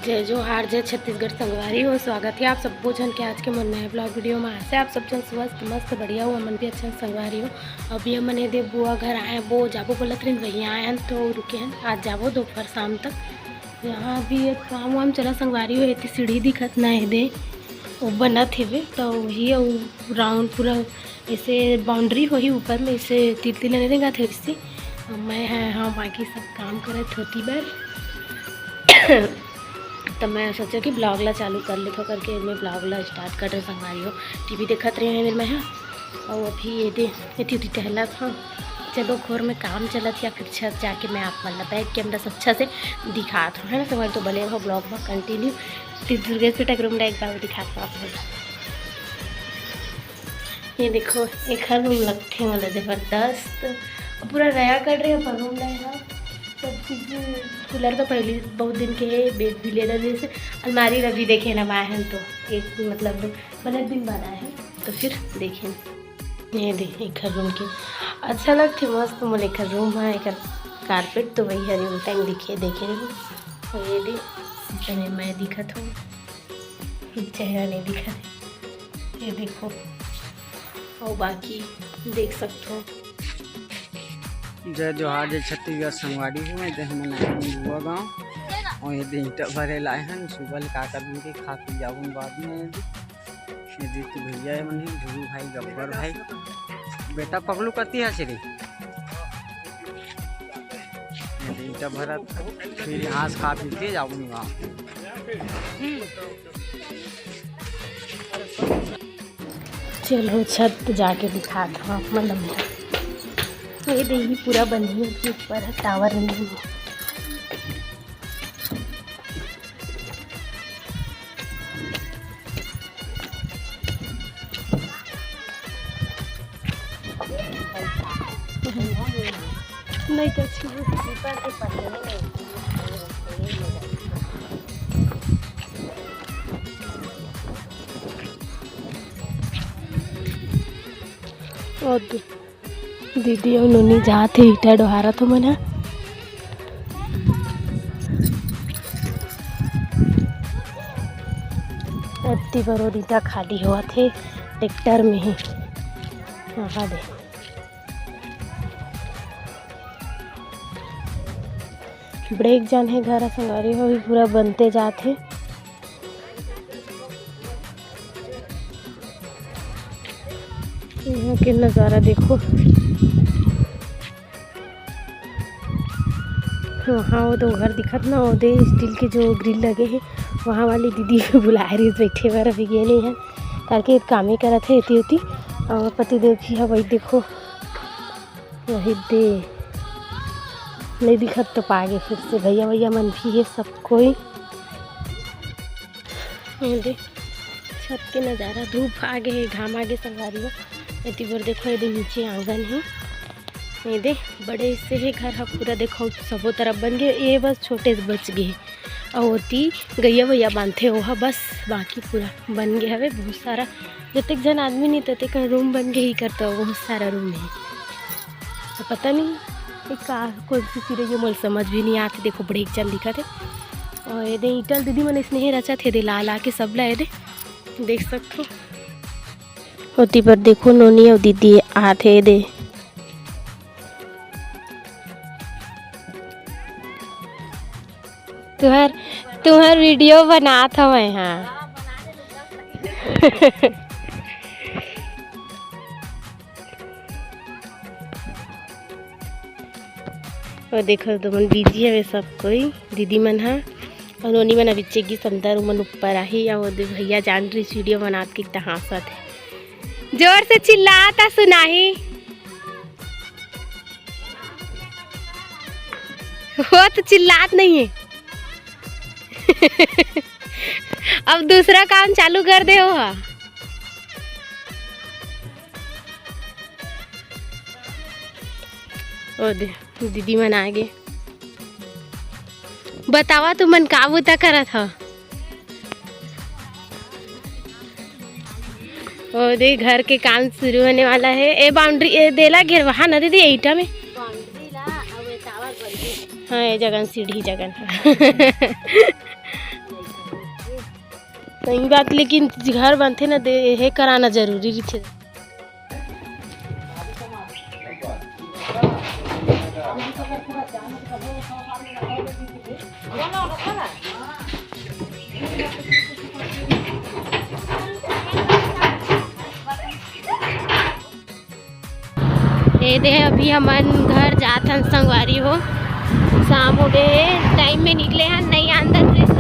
जय जोहार, जय छत्तीसगढ़ संगवारी हो। स्वागत है आप सबको जन के आज के मन नए ब्लॉग वीडियो में। आज से आप सब जन स्वस्थ मस्त बढ़िया हो, मन भी अच्छा संगवारी हो। अभी हम मने दे बुआ घर आए, वो जाबो बोलत रही वहीं आए हैं तो रुके हैं। आज जाबो दोपहर शाम तक। यहाँ भी एक काम वाम चला संगवारी हो। इतनी सीढ़ी दिखत ना है दे वो बनत हेवे तो वही राउंड पूरा ऐसे बाउंड्री हो ही ऊपर में इसे तिल तिल नहीं देगा थे इससे मैं हाँ बाकी सब काम करत होती बार तब मैं सोचा कि ब्लॉग ला चालू कर लेते करके मैं ब्लॉग ला स्टार्ट कर रहे संगवारी हो। टीवी देखत रहे हैं मेरे में हाँ। और अभी ये दे इतनी टहला था चलो खोर में काम चलत या फिर छत जाके मैं आप मतलब बैठ के हमरा अच्छा से दिखात हूँ है ना संगवारी। तो भले हो ब्लॉग में कंटिन्यू दुर्गेश रूम एक बार दिखाता हूँ आप। ये देखो एक हर रूम लगते वाला ज़बरदस्त पूरा नया कर रहे हैं पर रूम नया सब चीज़। कूलर तो पहले बहुत दिन के है, बेड भी ले रहे जैसे अलमारी रवि देखे ना आए हैं तो एक मतलब 15 दिन बाद आए हैं तो फिर देखें। ये देखें एक रूम की अच्छा लगती मस्त मोल एक रूम है एक कारपेट तो वही हरी टाइम दिखे देखे रही। और ये दे मैं दिखत हूँ चेहरा नहीं दिखा ये देखो और बाकी देख सकते हो। जय जोहार, जय छत्तीसगढ़ संगवारी हूँ मैं देख में बुआ गाँव और ये ईंटा भरे लाए हैं सुबह का कर के खा पी जाऊँ बाद में। ये दीदी भैया है मनी धुरू भाई गब्बर भाई बेटा पगलू कती है श्री ईंटा भरा फिर यहाँ से खा पी के जाऊँगा। चलो छत जाके दिखाता हूँ मतलब ये देखिए पूरा बंधी के ऊपर है टावर नहीं है। नहीं तो और दीदी और नोनी जाते ईटा डोहारा तो मना अति बड़ो ईटा खाली हुआ थे ट्रैक्टर में ही। हाँ दे ब्रेक जान है घर संगारी हो पूरा बनते जाते। यहाँ के नज़ारा देखो वहाँ वो दो घर दिखत ना वो दे स्टील के जो ग्रिल लगे हैं वहाँ वाली दीदी को बुला रही बैठे बार अभी ये नहीं है करके काम ही करा थे इतनी होती और पति देव की है वही देखो वही दे नहीं दिखत तो पागे फिर से भैया भैया मन भी है सब कोई दे छत के नज़ारा धूप आगे है घाम आगे संगारी हो। इतनी बार देखो ये नीचे आंगन है ये दे बड़े हिस्से है घर है पूरा देखो सबो तरफ बन गए ये बस छोटे से बच गए और होती गैया भैया बांधते हो बस बाकी पूरा बन गया है बहुत सारा जब जन आदमी नहीं तब तक रूम बन गए ही करता हो बहुत सारा रूम है तो पता नहीं का कौन सी चीज़ें जो मोल समझ भी नहीं आती। देखो बड़े एक चल दिखा थे और ये दे ईटल दीदी मैंने स्नेह रचा थे दे ला के सब लाए दे देख सकते हो। होती पर देखो नोनी और दीदी आते दे तुम्हार वीडियो बना था मैं हाँ और देखो तो मन बिजी है सब कोई दीदी मन है और नोनी मन अभी चेगी समदर मन ऊपर आई या वो भैया जान रही वीडियो बना के कितना हंसत है जोर से चिल्लाता सुनाही वो तो चिल्लात नहीं है। अब दूसरा काम चालू कर दे हो ओ दे दीदी मन आगे बतावा तू मन का बूता करा था और दे घर के काम शुरू होने वाला है। ए बाउंड्री देला घेर वहाँ ना दीदी ईटा में बाउंड्री ला अब टावर बन हाँ ये जगन सीढ़ी जगन सही बात, लेकिन घर बनते ना दे हे कराना जरूरी रही। ये दे अभी हमन घर जात हन संगवारी हो, शाम हो गए टाइम में निकले हैं नहीं अंदर